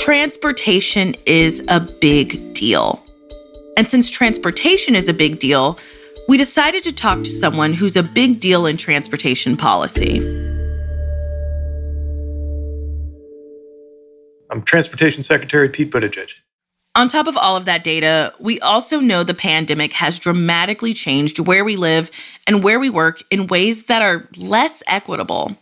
transportation is a big deal. And since transportation is a big deal, we decided to talk to someone who's a big deal in transportation policy. I'm Transportation Secretary Pete Buttigieg. On top of all of that data, we also know the pandemic has dramatically changed where we live and where we work in ways that are less equitable.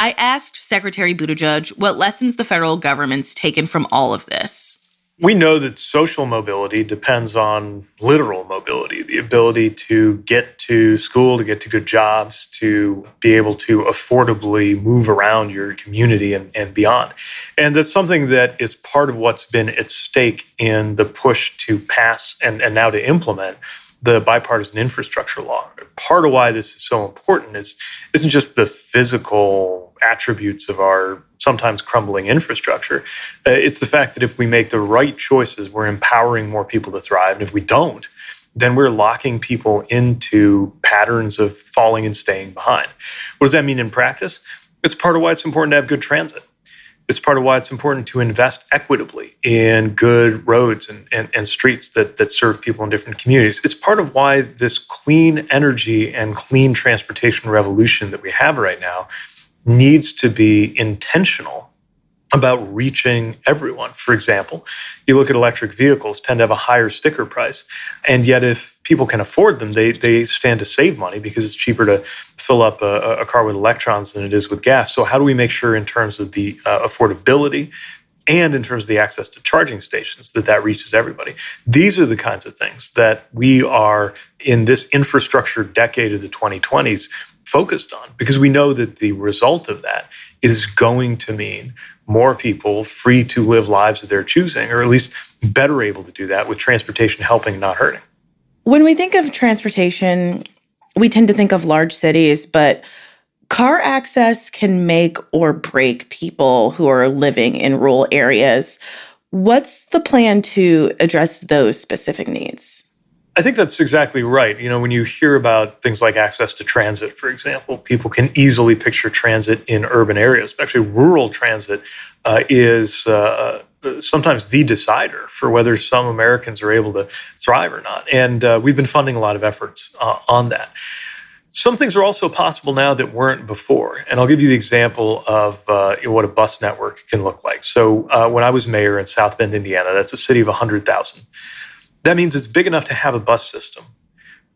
I asked Secretary Buttigieg what lessons the federal government's taken from all of this. We know that social mobility depends on literal mobility, the ability to get to school, to get to good jobs, to be able to affordably move around your community and beyond. And that's something that is part of what's been at stake in the push to pass and now to implement the bipartisan infrastructure law. Part of why this is so important isn't just the physical attributes of our sometimes crumbling infrastructure. It's the fact that if we make the right choices, we're empowering more people to thrive. And if we don't, then we're locking people into patterns of falling and staying behind. What does that mean in practice? It's part of why it's important to have good transit. It's part of why it's important to invest equitably in good roads and streets that serve people in different communities. It's part of why this clean energy and clean transportation revolution that we have right now needs to be intentional about reaching everyone. For example, you look at electric vehicles tend to have a higher sticker price. And yet if people can afford them, they stand to save money because it's cheaper to fill up a car with electrons than it is with gas. So how do we make sure in terms of the affordability and in terms of the access to charging stations that reaches everybody? These are the kinds of things that we are in this infrastructure decade of the 2020s focused on, because we know that the result of that is going to mean more people free to live lives of their choosing, or at least better able to do that with transportation helping, not hurting. When we think of transportation, we tend to think of large cities, but car access can make or break people who are living in rural areas. What's the plan to address those specific needs? I think that's exactly right. You know, when you hear about things like access to transit, for example, people can easily picture transit in urban areas. But actually, rural transit is sometimes the decider for whether some Americans are able to thrive or not. And we've been funding a lot of efforts on that. Some things are also possible now that weren't before. And I'll give you the example of what a bus network can look like. So when I was mayor in South Bend, Indiana, that's a city of 100,000. That means it's big enough to have a bus system,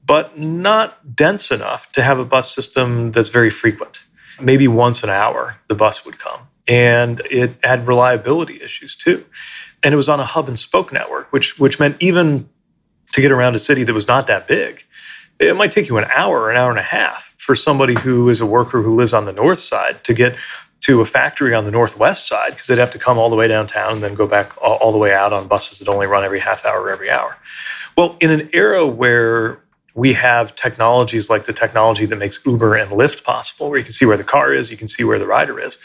but not dense enough to have a bus system that's very frequent. Maybe once an hour, the bus would come. And it had reliability issues too. And it was on a hub and spoke network, which meant even to get around a city that was not that big, it might take you an hour and a half for somebody who is a worker who lives on the north side to get to a factory on the northwest side, because they'd have to come all the way downtown and then go back all the way out on buses that only run every half hour or every hour. Well, in an era where we have technologies like the technology that makes Uber and Lyft possible, where you can see where the car is, you can see where the rider is,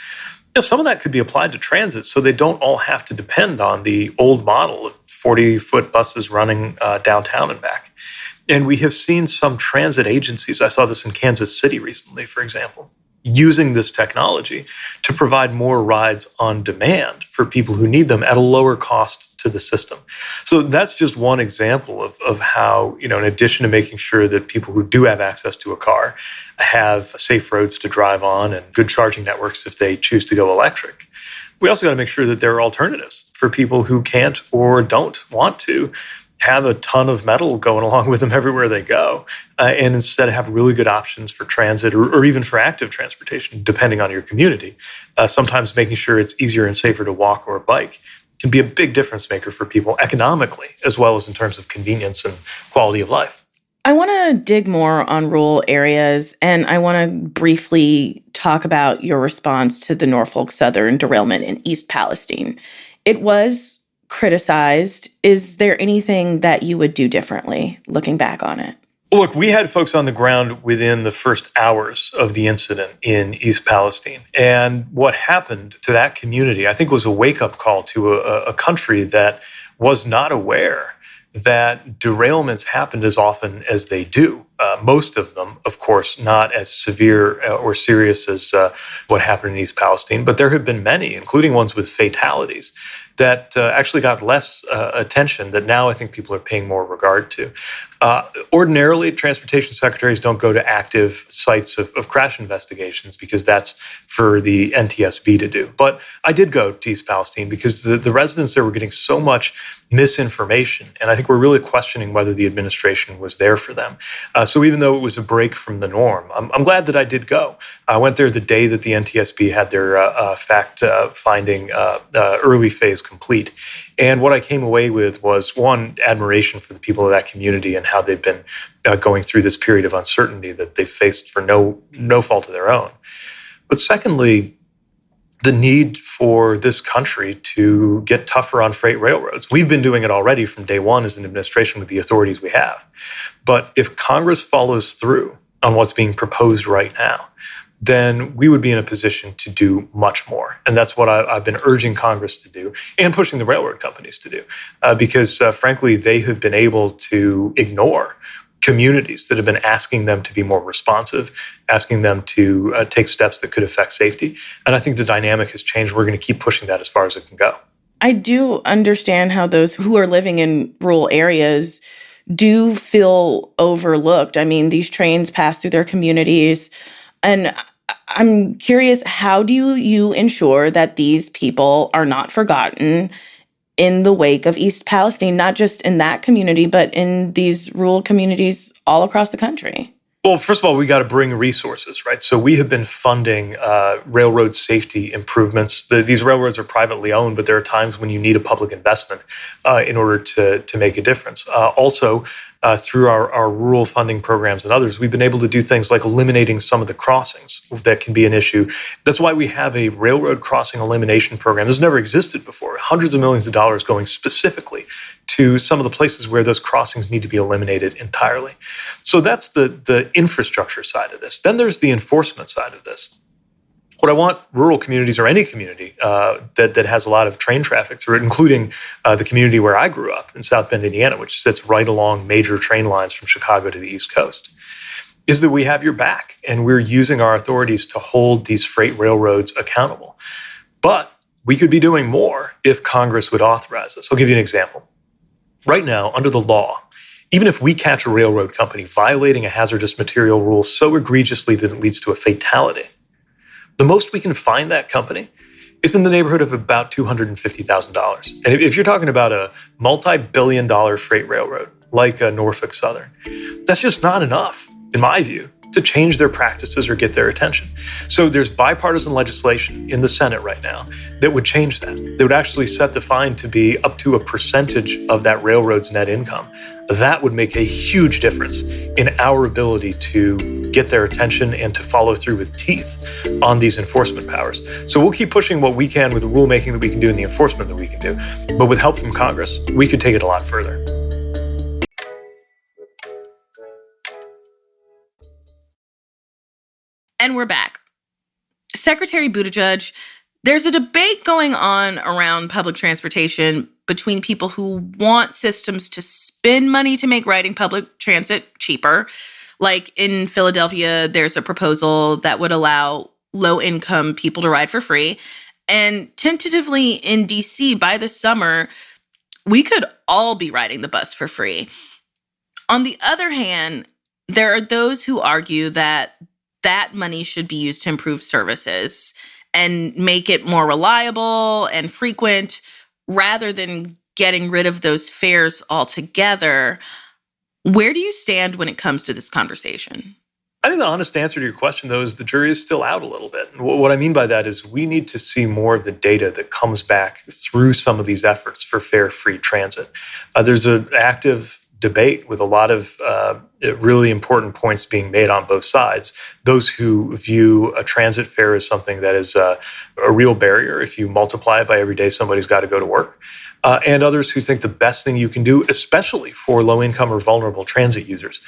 some of that could be applied to transit so they don't all have to depend on the old model of 40-foot buses running downtown and back. And we have seen some transit agencies, I saw this in Kansas City recently, for example, using this technology to provide more rides on demand for people who need them at a lower cost to the system. So that's just one example of how, in addition to making sure that people who do have access to a car have safe roads to drive on and good charging networks if they choose to go electric, we also got to make sure that there are alternatives for people who can't or don't want to have a ton of metal going along with them everywhere they go, and instead have really good options for transit or even for active transportation, depending on your community. Sometimes making sure it's easier and safer to walk or bike can be a big difference maker for people economically, as well as in terms of convenience and quality of life. I want to dig more on rural areas, and I want to briefly talk about your response to the Norfolk Southern derailment in East Palestine. It was criticized. Is there anything that you would do differently looking back on it? Look, we had folks on the ground within the first hours of the incident in East Palestine. And what happened to that community, I think, was a wake-up call to a country that was not aware that derailments happened as often as they do most of them, of course, not as severe or serious as what happened in East Palestine, but there have been many, including ones with fatalities, that actually got less attention that now I think people are paying more regard to. Ordinarily, transportation secretaries don't go to active sites of crash investigations because that's for the NTSB to do. But I did go to East Palestine because the residents there were getting so much misinformation. And I think we're really questioning whether the administration was there for them. So even though it was a break from the norm, I'm glad that I did go. I went there the day that the NTSB had their fact-finding early phase complete. And what I came away with was, one, admiration for the people of that community and how they've been going through this period of uncertainty that they faced for no fault of their own. But secondly, the need for this country to get tougher on freight railroads. We've been doing it already from day one as an administration with the authorities we have. But if Congress follows through on what's being proposed right now, then we would be in a position to do much more. And that's what I've been urging Congress to do and pushing the railroad companies to do. Because frankly, they have been able to ignore communities that have been asking them to be more responsive, asking them to take steps that could affect safety. And I think the dynamic has changed. We're going to keep pushing that as far as it can go. I do understand how those who are living in rural areas do feel overlooked. I mean, these trains pass through their communities. And I'm curious, how do you ensure that these people are not forgotten in the wake of East Palestine, not just in that community, but in these rural communities all across the country? Well, first of all, we got to bring resources, right? So we have been funding railroad safety improvements. These railroads are privately owned, but there are times when you need a public investment in order to make a difference. Also, through our rural funding programs and others, we've been able to do things like eliminating some of the crossings that can be an issue. That's why we have a railroad crossing elimination program. This has never existed before. Hundreds of millions of dollars going specifically to some of the places where those crossings need to be eliminated entirely. So that's the infrastructure side of this. Then there's the enforcement side of this. What I want rural communities, or any community that has a lot of train traffic through it, including the community where I grew up in South Bend, Indiana, which sits right along major train lines from Chicago to the East Coast, is that we have your back and we're using our authorities to hold these freight railroads accountable. But we could be doing more if Congress would authorize this. I'll give you an example. Right now, under the law, even if we catch a railroad company violating a hazardous material rule so egregiously that it leads to a fatality, the most we can fine that company is in the neighborhood of about $250,000. And if you're talking about a multi-billion-dollar freight railroad like a Norfolk Southern, that's just not enough, in my view, to change their practices or get their attention. So there's bipartisan legislation in the Senate right now that would change that. They would actually set the fine to be up to a percentage of that railroad's net income. That would make a huge difference in our ability to get their attention and to follow through with teeth on these enforcement powers. So we'll keep pushing what we can with the rulemaking that we can do and the enforcement that we can do. But with help from Congress, we could take it a lot further. And we're back. Secretary Buttigieg, there's a debate going on around public transportation between people who want systems to spend money to make riding public transit cheaper. Like in Philadelphia, there's a proposal that would allow low-income people to ride for free. And tentatively in DC, by the summer, we could all be riding the bus for free. On the other hand, there are those who argue that money should be used to improve services and make it more reliable and frequent rather than getting rid of those fares altogether. Where do you stand when it comes to this conversation? I think the honest answer to your question, though, is the jury is still out a little bit. And what I mean by that is we need to see more of the data that comes back through some of these efforts for fare-free transit. There's an active debate with a lot of really important points being made on both sides. Those who view a transit fare as something that is a real barrier. If you multiply it by every day somebody's got to go to work. And others who think the best thing you can do, especially for low-income or vulnerable transit users,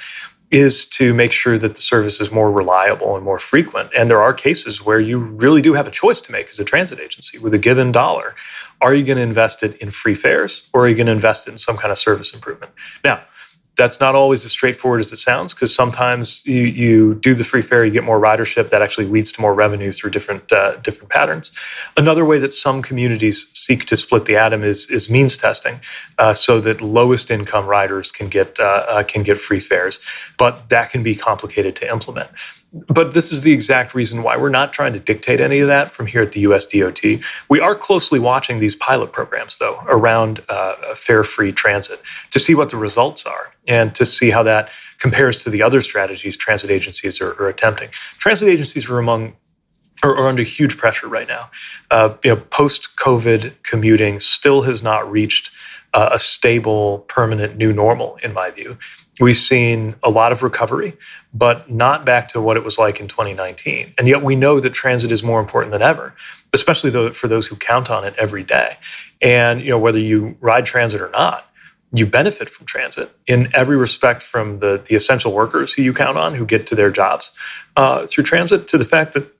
is to make sure that the service is more reliable and more frequent. And there are cases where you really do have a choice to make as a transit agency with a given dollar. Are you going to invest it in free fares or are you going to invest it in some kind of service improvement? Now, That's not always as straightforward as it sounds, because sometimes you do the free fare, you get more ridership. That actually leads to more revenue through different patterns. Another way that some communities seek to split the atom is means testing, so that lowest income riders can get free fares. But that can be complicated to implement. But this is the exact reason why we're not trying to dictate any of that from here at the US DOT. We are closely watching these pilot programs, though, around fare-free transit to see what the results are and to see how that compares to the other strategies transit agencies are attempting. Transit agencies are under huge pressure right now. Post-COVID commuting still has not reached a stable, permanent new normal, in my view. We've seen a lot of recovery, but not back to what it was like in 2019. And yet we know that transit is more important than ever, especially for those who count on it every day. And whether you ride transit or not, you benefit from transit in every respect, from the essential workers who you count on who get to their jobs through transit, to the fact that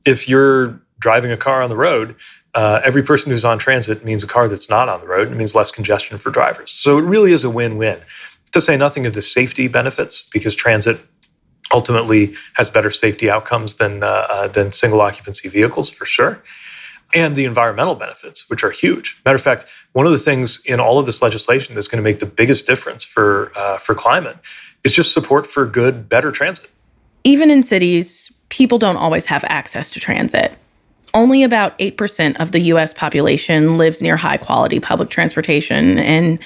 if you're driving a car on the road, every person who's on transit means a car that's not on the road. It means less congestion for drivers. So it really is a win-win. To say nothing of the safety benefits, because transit ultimately has better safety outcomes than single occupancy vehicles, for sure. And the environmental benefits, which are huge. Matter of fact, one of the things in all of this legislation that's going to make the biggest difference for climate is just support for good, better transit. Even in cities, people don't always have access to transit. Only about 8% of the U.S. population lives near high-quality public transportation. And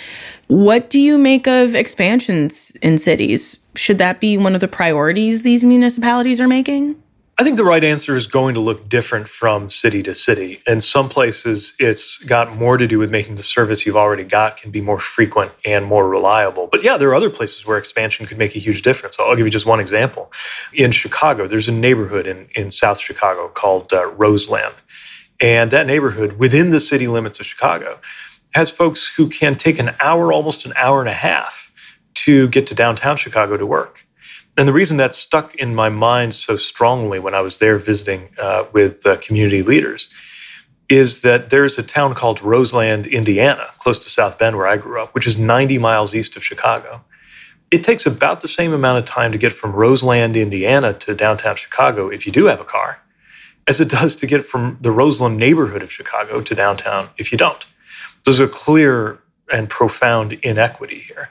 what do you make of expansions in cities? Should that be one of the priorities these municipalities are making? I think the right answer is going to look different from city to city. In some places, it's got more to do with making the service you've already got can be more frequent and more reliable. But yeah, there are other places where expansion could make a huge difference. I'll give you just one example. In Chicago, there's a neighborhood in South Chicago called Roseland. And that neighborhood, within the city limits of Chicago, has folks who can take an hour, almost an hour and a half, to get to downtown Chicago to work. And the reason that stuck in my mind so strongly when I was there visiting with community leaders is that there's a town called Roseland, Indiana, close to South Bend, where I grew up, which is 90 miles east of Chicago. It takes about the same amount of time to get from Roseland, Indiana to downtown Chicago, if you do have a car, as it does to get from the Roseland neighborhood of Chicago to downtown if you don't. There's a clear and profound inequity here,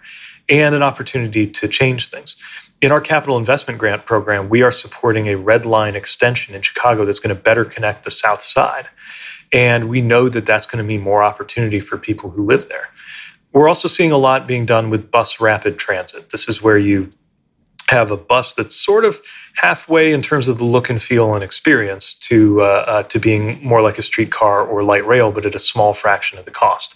and an opportunity to change things. In our capital investment grant program, we are supporting a red line extension in Chicago that's going to better connect the South Side. And we know that that's going to mean more opportunity for people who live there. We're also seeing a lot being done with bus rapid transit. This is where you have a bus that's sort of halfway in terms of the look and feel and experience to being more like a streetcar or light rail, but at a small fraction of the cost.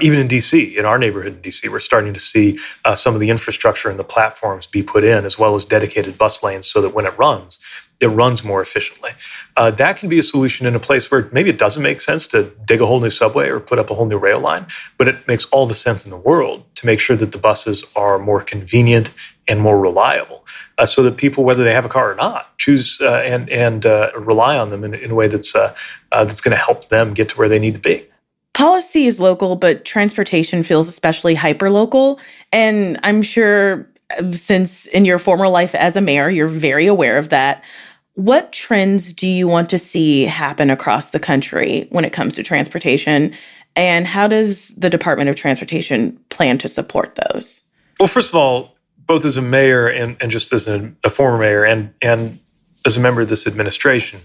Even in DC, in our neighborhood in DC, we're starting to see some of the infrastructure and the platforms be put in, as well as dedicated bus lanes, so that when it runs more efficiently. That can be a solution in a place where maybe it doesn't make sense to dig a whole new subway or put up a whole new rail line, but it makes all the sense in the world to make sure that the buses are more convenient and more reliable, so that people, whether they have a car or not, choose and rely on them in a way that's going to help them get to where they need to be. Policy is local, but transportation feels especially hyper-local. And I'm sure, since in your former life as a mayor, you're very aware of that. What trends do you want to see happen across the country when it comes to transportation? And how does the Department of Transportation plan to support those? Well, first of all, both as a mayor and just as a former mayor and as a member of this administration,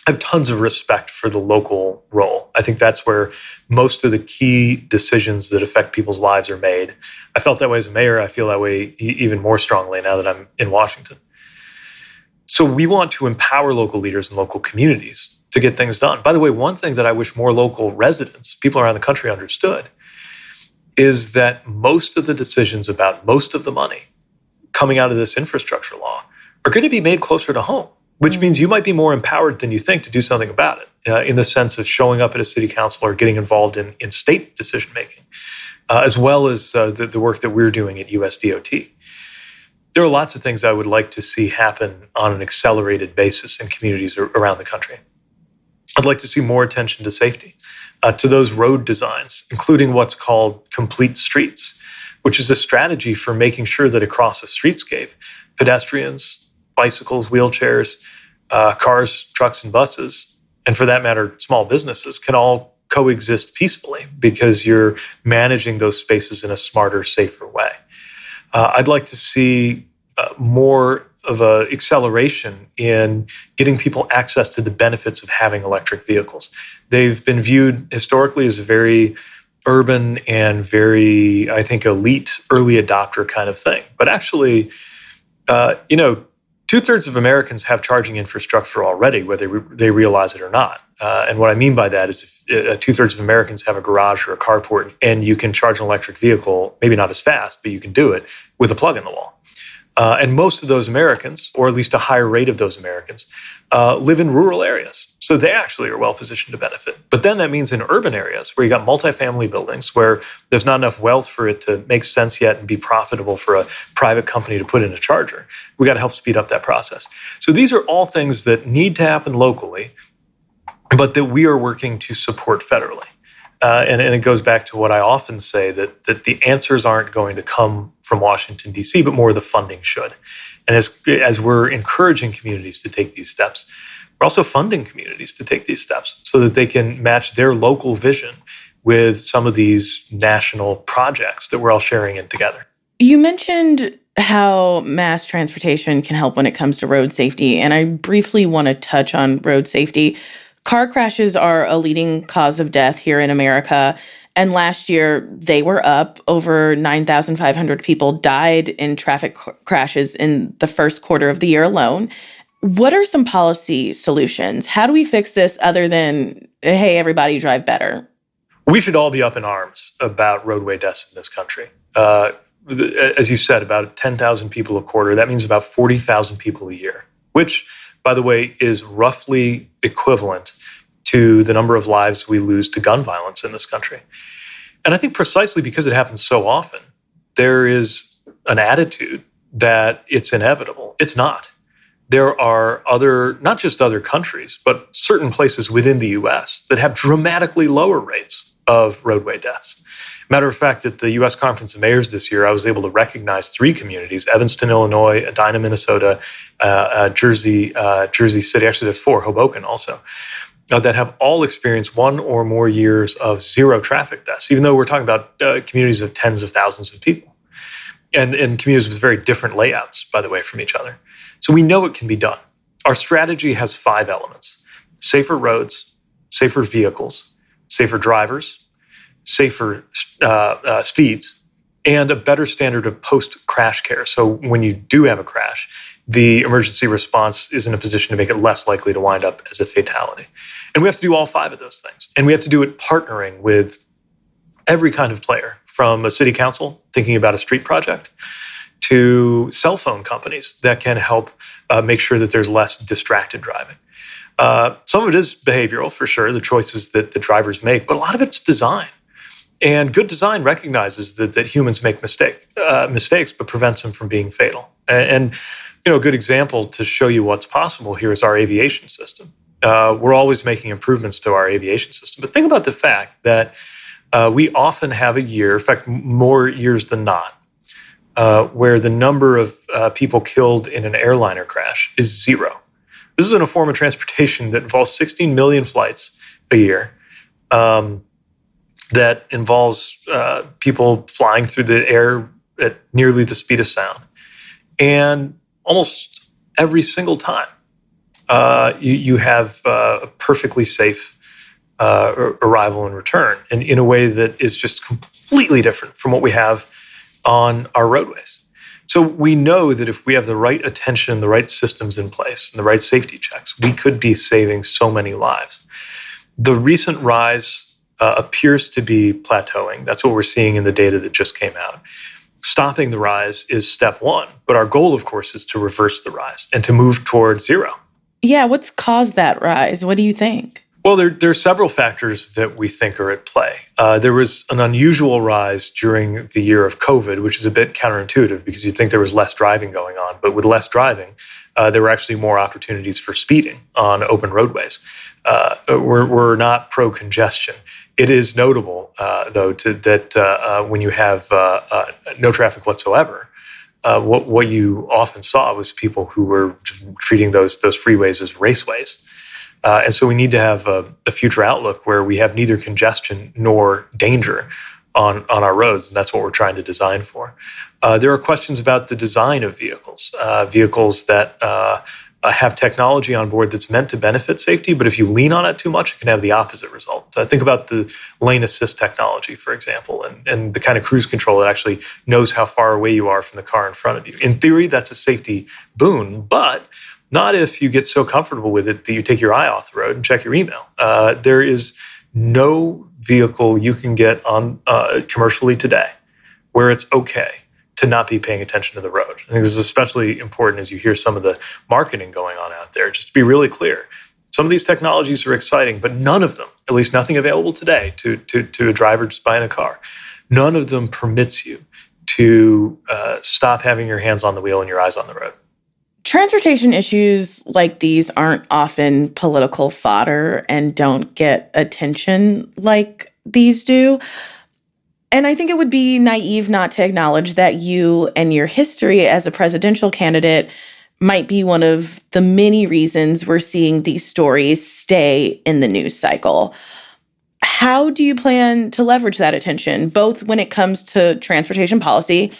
I have tons of respect for the local role. I think that's where most of the key decisions that affect people's lives are made. I felt that way as a mayor. I feel that way even more strongly now that I'm in Washington. So we want to empower local leaders and local communities to get things done. By the way, one thing that I wish more local residents, people around the country, understood is that most of the decisions about most of the money coming out of this infrastructure law are going to be made closer to home, which means you might be more empowered than you think to do something about it, in the sense of showing up at a city council or getting involved in state decision-making, as well as the work that we're doing at USDOT. There are lots of things I would like to see happen on an accelerated basis in communities around the country. I'd like to see more attention to safety, to those road designs, including what's called complete streets. which is a strategy for making sure that across a streetscape, pedestrians, bicycles, wheelchairs, cars, trucks, and buses, and for that matter, small businesses, can all coexist peacefully because you're managing those spaces in a smarter, safer way. I'd like to see more of an acceleration in getting people access to the benefits of having electric vehicles. They've been viewed historically as a very urban and very, I think, elite early adopter kind of thing. But actually, 2/3 of Americans have charging infrastructure already, whether they realize it or not. And what I mean by that is if 2/3 of Americans have a garage or a carport and you can charge an electric vehicle, maybe not as fast, but you can do it with a plug in the wall. And most of those Americans, or at least a higher rate of those Americans, live in rural areas. So they actually are well positioned to benefit. But then that means in urban areas where you got multifamily buildings, where there's not enough wealth for it to make sense yet and be profitable for a private company to put in a charger, we got to help speed up that process. So these are all things that need to happen locally, but that we are working to support federally. And it goes back to what I often say, that the answers aren't going to come from Washington, D.C., but more the funding should. And as we're encouraging communities to take these steps, we're also funding communities to take these steps so that they can match their local vision with some of these national projects that we're all sharing in together. You mentioned how mass transportation can help when it comes to road safety, and I briefly want to touch on road safety. Car crashes are a leading cause of death here in America. And last year, they were up. Over 9,500 people died in traffic crashes in the first quarter of the year alone. What are some policy solutions? How do we fix this other than, hey, everybody drive better? We should all be up in arms about roadway deaths in this country. As you said, about 10,000 people a quarter. That means about 40,000 people a year, which, by the way, is roughly equivalent to the number of lives we lose to gun violence in this country. And I think precisely because it happens so often, there is an attitude that it's inevitable. It's not. There are not just other countries, but certain places within the US that have dramatically lower rates of roadway deaths. Matter of fact, at the U.S. Conference of Mayors this year, I was able to recognize 3 communities: Evanston, Illinois, Edina, Minnesota, Jersey City. Actually, there's 4, Hoboken also, that have all experienced 1 or more years of zero traffic deaths, even though we're talking about communities of tens of thousands of people and communities with very different layouts, by the way, from each other. So we know it can be done. Our strategy has 5 elements: safer roads, safer vehicles, safer drivers, safer speeds, and a better standard of post-crash care. So when you do have a crash, the emergency response is in a position to make it less likely to wind up as a fatality. And we have to do all 5 of those things. And we have to do it partnering with every kind of player, from a city council thinking about a street project to cell phone companies that can help make sure that there's less distracted driving. Some of it is behavioral, for sure, the choices that the drivers make, but a lot of it's design. And good design recognizes that humans make mistakes, but prevents them from being fatal. And a good example to show you what's possible here is our aviation system. We're always making improvements to our aviation system. But think about the fact that we often have a year, in fact, more years than not, where the number of people killed in an airliner crash is 0. This is in a form of transportation that involves 16 million flights a year, that involves people flying through the air at nearly the speed of sound. And almost every single time, you have a perfectly safe arrival and return, and in a way that is just completely different from what we have on our roadways. So we know that if we have the right attention, the right systems in place, and the right safety checks, we could be saving so many lives. The recent rise appears to be plateauing. That's what we're seeing in the data that just came out. Stopping the rise is step 1, but our goal, of course, is to reverse the rise and to move towards 0. Yeah, what's caused that rise? What do you think? Well, there are several factors that we think are at play. There was an unusual rise during the year of COVID, which is a bit counterintuitive because you'd think there was less driving going on. But with less driving, there were actually more opportunities for speeding on open roadways. We're not pro-congestion. It is notable though, that when you have no traffic whatsoever, what you often saw was people who were just treating those freeways as raceways. And so we need to have a future outlook where we have neither congestion nor danger on our roads, and that's what we're trying to design for. There are questions about the design of vehicles that have technology on board that's meant to benefit safety, but if you lean on it too much, it can have the opposite result. Think about the lane assist technology, for example, and the kind of cruise control that actually knows how far away you are from the car in front of you. In theory, that's a safety boon, but not if you get so comfortable with it that you take your eye off the road and check your email. There is no vehicle you can get on commercially today where it's okay to not be paying attention to the road. I think this is especially important as you hear some of the marketing going on out there. Just to be really clear, some of these technologies are exciting, but none of them, at least nothing available today to a driver just buying a car, none of them permits you to stop having your hands on the wheel and your eyes on the road. Transportation issues like these aren't often political fodder and don't get attention like these do. And I think it would be naive not to acknowledge that you and your history as a presidential candidate might be one of the many reasons we're seeing these stories stay in the news cycle. How do you plan to leverage that attention, both when it comes to transportation policy,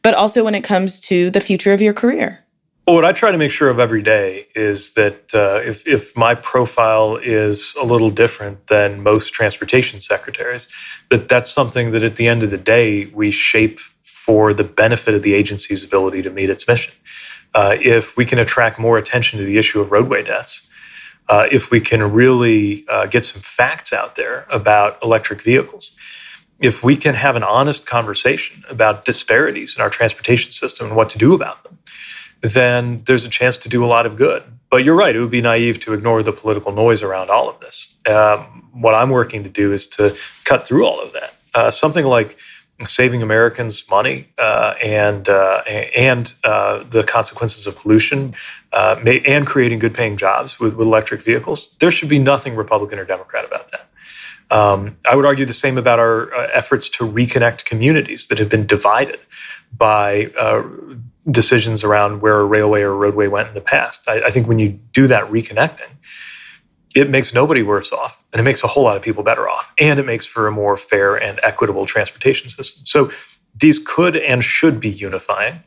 but also when it comes to the future of your career? Well, what I try to make sure of every day is that if my profile is a little different than most transportation secretaries, that's something that at the end of the day, we shape for the benefit of the agency's ability to meet its mission. If we can attract more attention to the issue of roadway deaths, if we can really get some facts out there about electric vehicles, if we can have an honest conversation about disparities in our transportation system and what to do about them, then there's a chance to do a lot of good. But you're right, it would be naive to ignore the political noise around all of this. What I'm working to do is to cut through all of that. Something like saving Americans money and the consequences of pollution and creating good paying jobs with electric vehicles, there should be nothing Republican or Democrat about that. I would argue the same about our efforts to reconnect communities that have been divided by decisions around where a railway or roadway went in the past. I think when you do that reconnecting, it makes nobody worse off, and it makes a whole lot of people better off, and it makes for a more fair and equitable transportation system. So these could and should be unifying.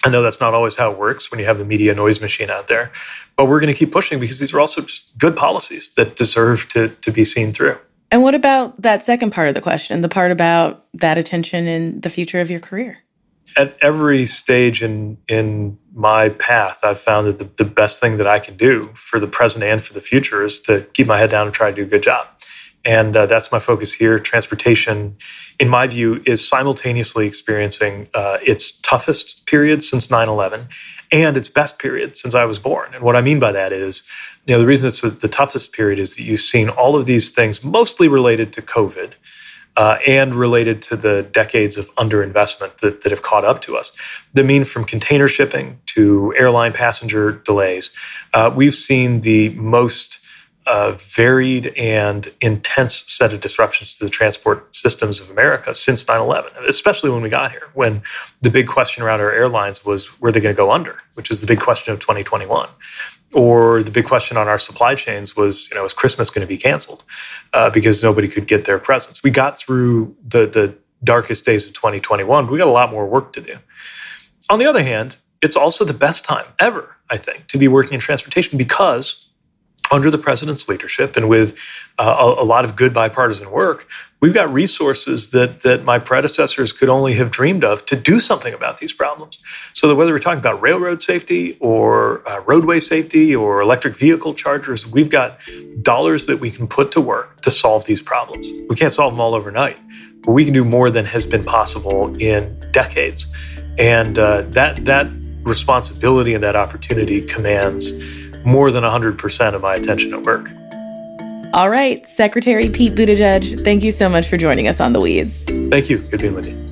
I know that's not always how it works when you have the media noise machine out there, but we're going to keep pushing because these are also just good policies that deserve to be seen through. And what about that second part of the question, the part about that attention in the future of your career? At every stage in my path, I've found that the best thing that I can do for the present and for the future is to keep my head down and try to do a good job. And that's my focus here. Transportation, in my view, is simultaneously experiencing its toughest period since 9/11 and its best period since I was born. And what I mean by that is, the reason it's the toughest period is that you've seen all of these things mostly related to COVID, and related to the decades of underinvestment that have caught up to us. That mean from container shipping to airline passenger delays, we've seen the most varied and intense set of disruptions to the transport systems of America since 9/11, especially when we got here, when the big question around our airlines was, were they going to go under, which is the big question of 2021. Or the big question on our supply chains was, is Christmas going to be canceled because nobody could get their presents? We got through the darkest days of 2021, but we got a lot more work to do. On the other hand, it's also the best time ever, I think, to be working in transportation because under the president's leadership and with a lot of good bipartisan work, we've got resources that my predecessors could only have dreamed of to do something about these problems. So that whether we're talking about railroad safety or roadway safety or electric vehicle chargers, we've got dollars that we can put to work to solve these problems. We can't solve them all overnight, but we can do more than has been possible in decades. And that responsibility and that opportunity commands more than 100% of my attention at work. All right, Secretary Pete Buttigieg, thank you so much for joining us on The Weeds. Thank you. Good being with you.